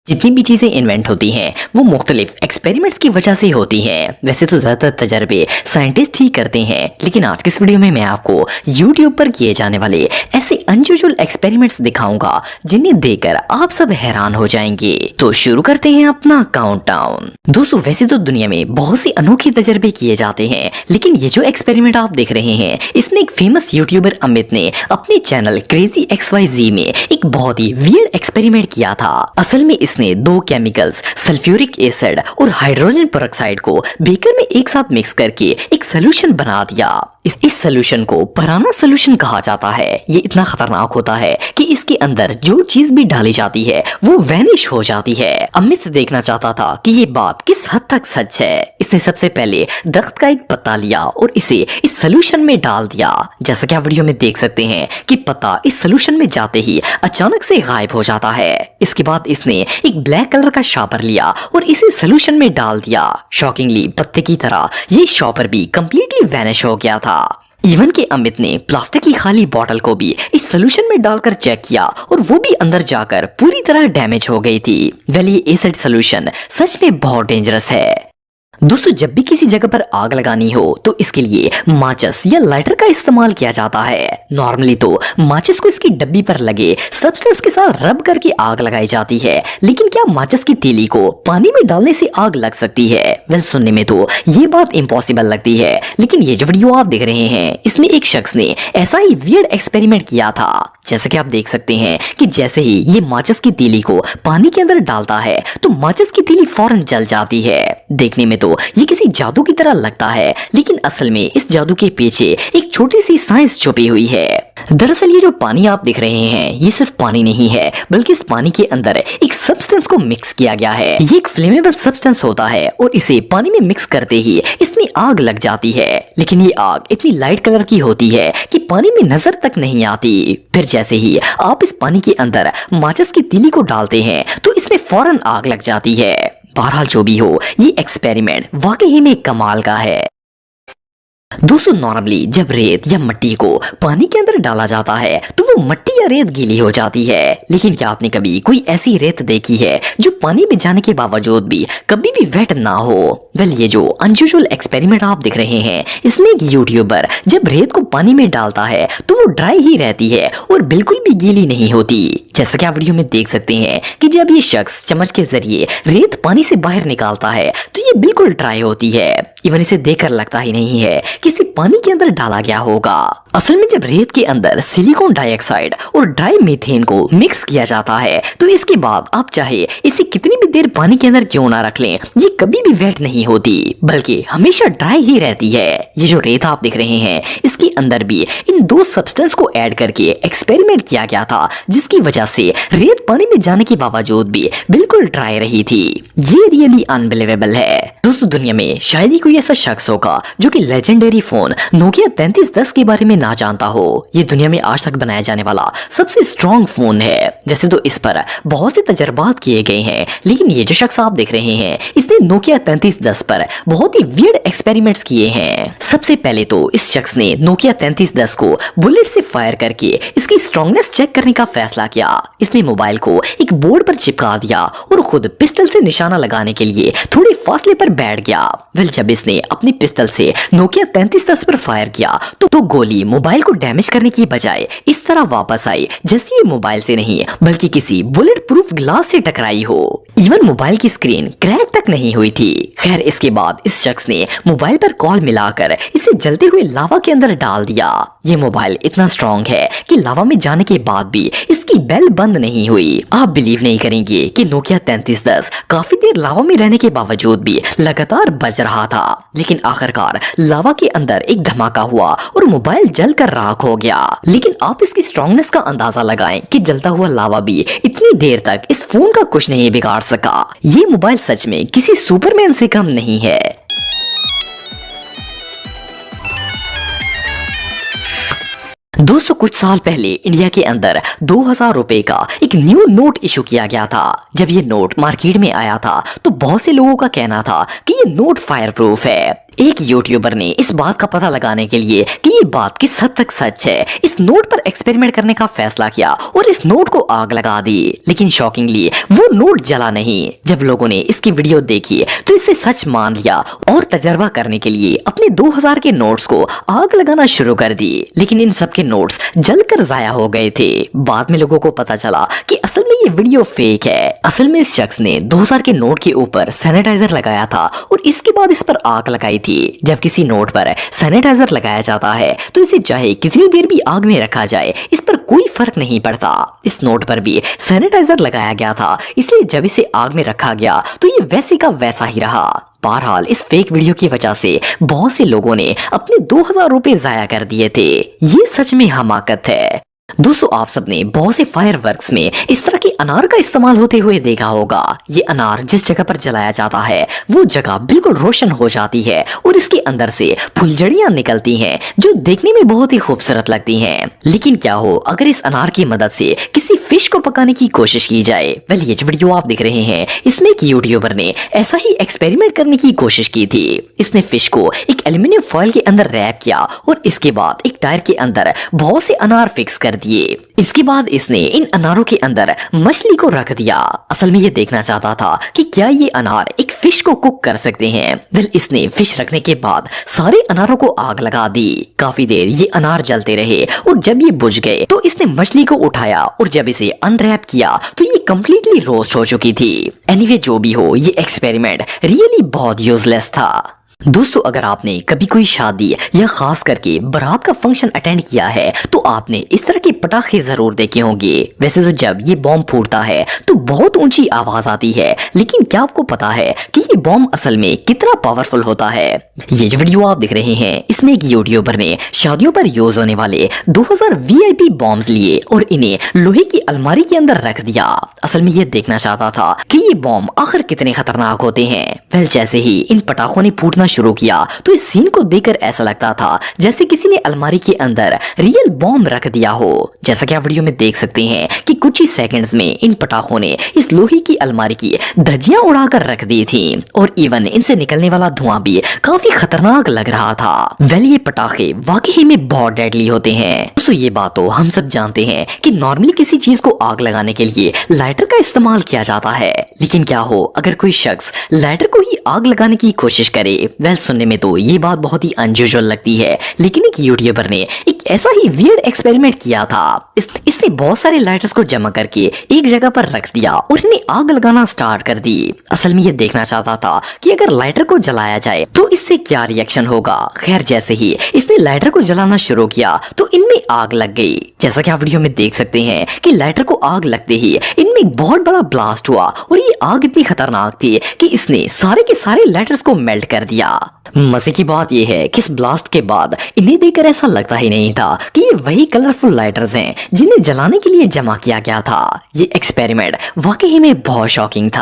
जितनी भी चीजें इन्वेंट होती हैं वो मुख्तलिफ एक्सपेरिमेंट्स की वजह से होती हैं। वैसे तो ज़्यादातर तजर्बे साइंटिस्ट ही करते हैं, लेकिन आज की इस वीडियो में मैं आपको यूट्यूब पर किए जाने वाले ऐसे अनयूजुअल एक्सपेरिमेंट्स दिखाऊंगा जिन्हें देखकर आप सब हैरान हो जाएंगे। तो शुरू करते हैं अपना काउंटडाउन। दोस्तों, वैसे तो दुनिया में बहुत सी अनोखे तजर्बे किए जाते हैं, लेकिन ये जो एक्सपेरिमेंट आप देख रहे हैं इसमें एक फेमस यूट्यूबर अमित ने अपने चैनल क्रेजी XYZ में एक बहुत ही वियर्ड एक्सपेरिमेंट किया था। असल में इसने दो केमिकल्स सल्फ्यूरिक एसिड और हाइड्रोजन पेरोक्साइड को बीकर में एक साथ मिक्स करके एक सोल्यूशन बना दिया। इस सोल्यूशन को पिराना सोल्यूशन कहा जाता है। ये इतना खतरनाक होता है कि इसके अंदर जो चीज भी डाली जाती है वो वैनिश हो जाती है। अमित देखना चाहता था कि ये बात किस हद तक सच है। इसने सबसे पहले दरख्त का एक पत्ता लिया और इसे इस सोल्यूशन में डाल दिया। जैसा कि आप वीडियो में देख सकते हैं कि पत्ता इस सोल्यूशन में जाते ही अचानक से गायब हो जाता है। इसके बाद इसने एक ब्लैक कलर का शॉपर लिया और इसे सोल्यूशन में डाल दिया। शॉकिंगली पत्ते की तरह ये शॉपर भी कंप्लीटली वैनिश हो गया था। इवन के अमित ने प्लास्टिक की खाली बोतल को भी इस सोल्यूशन में डालकर चेक किया और वो भी अंदर जाकर पूरी तरह डैमेज हो गई थी। वेल, ये एसिड सोल्यूशन सच में बहुत डेंजरस है। दोस्तों, जब भी किसी जगह पर आग लगानी हो तो इसके लिए माचिस या लाइटर का इस्तेमाल किया जाता है। नॉर्मली तो माचिस को इसकी डब्बी पर लगे सब्सटेंस के साथ रब करके आग लगाई जाती है, लेकिन क्या माचिस की तीली को पानी में डालने से आग लग सकती है? वेल, सुनने में तो ये बात इम्पॉसिबल लगती है, लेकिन ये जो वीडियो आप देख रहे हैं इसमें एक शख्स ने ऐसा ही वियर्ड एक्सपेरिमेंट किया था। जैसे कि आप देख सकते हैं कि जैसे ही ये माचिस की तीली को पानी के अंदर डालता है तो माचिस की तीली फौरन जल जाती है। देखने में तो ये किसी जादू की तरह लगता है, लेकिन असल में इस जादू के पीछे एक छोटी सी साइंस छुपी हुई है। दरअसल ये जो पानी आप देख रहे हैं ये सिर्फ पानी नहीं है, बल्कि इस पानी के अंदर एक सब्सटेंस को मिक्स किया गया है। ये एक फ्लेमेबल सब्सटेंस होता है और इसे पानी में मिक्स करते ही इसमें आग लग जाती है, लेकिन ये आग इतनी लाइट कलर की होती है कि पानी में नजर तक नहीं आती। फिर जैसे ही आप इस पानी के अंदर माचिस की तीली को डालते हैं तो इसमें फौरन आग लग जाती है। बहरहाल जो भी हो, ये एक्सपेरिमेंट वाकई में कमाल का है। दोस्तों, नॉर्मली जब रेत या मिट्टी को पानी के अंदर डाला जाता है तो वो मिट्टी या रेत गीली हो जाती है, लेकिन क्या आपने कभी कोई ऐसी रेत देखी है जो पानी में जाने के बावजूद भी कभी भी वेट ना हो? वेल, ये जो अनयूजुअल एक्सपेरिमेंट आप देख रहे हैं इसमें एक यूट्यूबर जब रेत को पानी में डालता है तो वो ड्राई ही रहती है और बिल्कुल भी गीली नहीं होती। जैसा कि आप वीडियो में देख सकते हैं कि जब ये शख्स चम्मच के जरिए रेत पानी से बाहर निकालता है तो ये बिल्कुल ड्राई होती है। इवन इसे देखकर लगता ही नहीं है कि इसे पानी के अंदर डाला गया होगा। असल में जब रेत के अंदर सिलिकॉन डाइऑक्साइड और ड्राई मीथेन को मिक्स किया जाता है तो इसके बाद आप चाहे इसे कितनी भी देर पानी के अंदर क्यों ना रख लें, ये कभी भी वेट नहीं होती, बल्कि हमेशा ड्राई ही रहती है। ये जो रेत आप देख रहे हैं इसके अंदर भी इन दो सब्सटेंस को ऐड करके एक्सपेरिमेंट किया गया था, जिसकी वजह से रेत पानी में जाने के बावजूद भी बिल्कुल ड्राई रही थी। ये रियली अनबिलीवेबल है। दोस्तों, दुनिया में शायद ही कोई ऐसा शख्स होगा जो कि लेजेंडरी फोन नोकिया 3310 के बारे में ना जानता हो। ये दुनिया में आज तक बनाया जाने वाला सबसे स्ट्रॉन्ग फोन है। वैसे तो इस पर बहुत से तजर्बात किए गए हैं, लेकिन ये जो शख्स आप देख रहे हैं इसने नोकिया 3310 पर बहुत ही वियर्ड एक्सपेरिमेंट्स किए हैं। सबसे पहले तो इस शख्स ने नोकिया 3310 को बुलेट से फायर करके इसकी स्ट्रॉन्गनेस चेक करने का फैसला किया। इसने मोबाइल को एक बोर्ड पर चिपका दिया और खुद पिस्टल से निशाना लगाने के लिए थोड़े फासले पर बैठ गया। वेल, जब इसने अपनी पिस्टल से नोकिया 3310 पर फायर किया तो गोली मोबाइल को डैमेज करने की बजाय इस तरह वापस आई जैसे ये मोबाइल से नहीं बल्कि किसी बुलेट प्रूफ ग्लास से टकराई हो। इवन मोबाइल की स्क्रीन क्रैक तक नहीं हुई थी। खैर, इसके बाद इस शख्स ने मोबाइल पर कॉल मिलाकर इसे जलते हुए लावा के अंदर डाल दिया। ये मोबाइल इतना स्ट्रॉन्ग है कि लावा में जाने के बाद भी इसकी बेल बंद नहीं हुई। आप बिलीव नहीं करेंगे कि नोकिया 3310 काफी देर लावा में रहने के बावजूद भी लगातार बज रहा था, लेकिन आखिरकार लावा के अंदर एक धमाका हुआ और मोबाइल जलकर राख हो गया। लेकिन आप इसकी स्ट्रॉन्गनेस का अंदाजा लगाएं कि जलता हुआ लावा भी इतनी देर तक इस फोन का कुछ नहीं बिगाड़ सका। ये मोबाइल सच में किसी सुपरमैन से कम नहीं है। दोस्तों, कुछ साल पहले इंडिया के अंदर 2000 रुपए का एक न्यू नोट इशू किया गया था। जब ये नोट मार्केट में आया था तो बहुत से लोगों का कहना था कि ये नोट फायर प्रूफ है। एक यूट्यूबर ने इस बात का पता लगाने के लिए कि ये बात किस हद तक सच है, इस नोट पर एक्सपेरिमेंट करने का फैसला किया और इस नोट को आग लगा दी। लेकिन शॉकिंगली वो नोट जला नहीं। जब लोगों ने इसकी वीडियो देखी तो इसे सच मान लिया और तजर्बा करने के लिए अपने 2000 के नोट्स को आग लगाना शुरू कर दी। लेकिन इन सब के नोट्स जलकर जाया हो गए थे। बाद में लोगों को पता चला कि असल में ये वीडियो फेक है। असल में इस शख्स ने 2000 के नोट के ऊपर सैनिटाइजर लगाया था और इसके बाद इस पर आग लगाई थी। जब किसी नोट पर सैनिटाइजर लगाया जाता है तो इसे चाहे कितनी देर भी आग में रखा जाए इस पर कोई फर्क नहीं पड़ता। इस नोट पर भी सैनिटाइजर लगाया गया था, इसलिए जब इसे आग में रखा गया तो ये वैसे का वैसा ही रहा। बहरहाल इस फेक वीडियो की वजह से बहुत से लोगों ने अपने 2000 रुपए जाया कर दिए थे। ये सच में हमाकत है। दोस्तों, आप सबने बहुत से फायरवर्क्स में इस तरह के अनार का इस्तेमाल होते हुए देखा होगा। ये अनार जिस जगह पर जलाया जाता है वो जगह बिल्कुल रोशन हो जाती है और इसके अंदर से फुलझड़ियां निकलती हैं जो देखने में बहुत ही खूबसूरत लगती हैं। लेकिन क्या हो अगर इस अनार की मदद से किसी फिश को पकाने की कोशिश की जाए। वेल, ये जो वीडियो आप देख रहे हैं इसमें एक यूट्यूबर ने ऐसा ही एक्सपेरिमेंट करने की कोशिश की थी। इसने फिश को एक एल्यूमिनियम फॉइल के अंदर रैप किया और इसके बाद एक टायर के अंदर बहुत से अनार फिक्स कर दिए। इसके बाद इसने इन अनारों के अंदर मछली को रख दिया। असल में ये देखना चाहता था कि क्या ये अनार एक फिश को कुक कर सकते हैं। वेल, इसने फिश रखने के बाद सारे अनारों को आग लगा दी। काफी देर ये अनार जलते रहे और जब ये बुझ गए तो इसने मछली को उठाया और जब इसे अनरैप किया तो ये कंप्लीटली रोस्ट हो चुकी थी। एनीवे, जो भी हो, ये एक्सपेरिमेंट रियली बहुत यूजलेस था। दोस्तों, अगर आपने कभी कोई शादी या खास करके बारात का फंक्शन अटेंड किया है तो आपने इस तरह के पटाखे जरूर देखे होंगे। वैसे तो जब ये बॉम्ब फूटता है तो बहुत ऊंची आवाज आती है, लेकिन क्या आपको पता है कि ये बॉम्ब असल में कितना पावरफुल होता है। ये जो वीडियो आप देख रहे हैं इसमें एक यूट्यूबर ने शादियों पर यूज होने वाले 2000 VIP बॉम्ब्स लिए और इन्हें लोहे की अलमारी के अंदर रख दिया। असल में ये देखना चाहता था कि ये बॉम्ब आखिर कितने खतरनाक होते हैं। वेल, जैसे ही इन पटाखों ने फूटना शुरू किया तो इस सीन को देखकर ऐसा लगता था जैसे किसी ने अलमारी के अंदर रियल बॉम्ब रख दिया हो। जैसा कि आप वीडियो में देख सकते हैं कि कुछ ही सेकंड्स में इन पटाखों ने इस लोहे की अलमारी की धज्जियां उड़ाकर रख दी थी और इवन इनसे निकलने वाला धुआं भी काफी खतरनाक लग रहा था। वेल, ये पटाखे वाकई में बहुत डेडली होते हैं। दोस्तों, ये बात तो हम सब जानते हैं कि नॉर्मली किसी चीज को आग लगाने के लिए लाइटर का इस्तेमाल किया जाता है, लेकिन क्या हो अगर कोई शख्स लाइटर को ही आग लगाने की कोशिश करे। वेल, सुनने में तो ये बात बहुत ही अनयूजुअल लगती है, लेकिन एक यूट्यूबर ने एक ऐसा ही वियर्ड एक्सपेरिमेंट किया था। इसने बहुत सारे लाइटर्स को जमा करके एक जगह पर रख दिया और इन्हें आग लगाना स्टार्ट कर दी। असल में ये देखना चाहता था कि अगर लाइटर को जलाया जाए तो इससे क्या रिएक्शन होगा। खैर, जैसे ही इसने लाइटर को जलाना शुरू किया तो इनमें आग लग गई। जैसा कि आप वीडियो में देख सकते हैं कि लाइटर को आग लगते ही इनमें एक बहुत बड़ा ब्लास्ट हुआ और ये आग इतनी खतरनाक थी कि इसने सारे के सारे लाइटर्स को मेल्ट कर दिया। मजे की बात यह है कि इस ब्लास्ट के बाद इन्हें देखकर ऐसा लगता ही नहीं था कि ये वही कलरफुल लाइटर्स हैं जिन्हें जलाने के लिए जमा किया गया था। ये एक्सपेरिमेंट वाकई में बहुत शॉकिंग था।